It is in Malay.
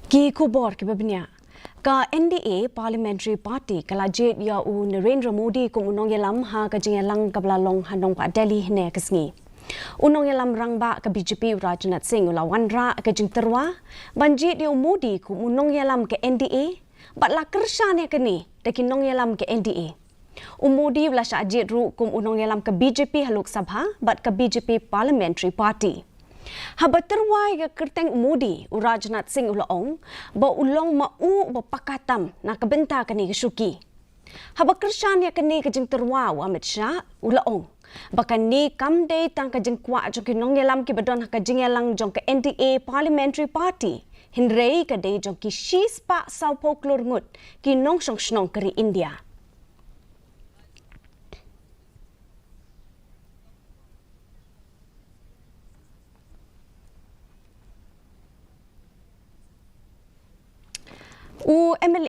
Ki kubor ki babnya ka NDA Parliamentary Party kalajet ya u Narendra Modi kum unong yalam ha ka jingelang kablalong hanong pa Delhi ne kasngi unong yalam rangba ka BJP Rajnath Singh ulawan ra ka jing terwa banjit ya Modi kum unong yalam ke NDA batla kersha ne kini dekin nong yalam ke NDA Modi wala sajit ru kum unong yalam ke BJP haluk sabha bat ka BJP Parliamentary Party Habat terwai ke kerteng Modi Rajnath Singh ulaong ba ulong mau ba pakatam na kabenta kani kesuki. Habat kershan ya kani kejing terwa Amit Shah ulaong ba kani kamde tang kejing kwa jong ki nong yalam ki badon kejing yalang jong ke NDA Parliamentary Party hinrei ka de jong ki shispa sau poklor ngut ki nong song snong keri India. MLA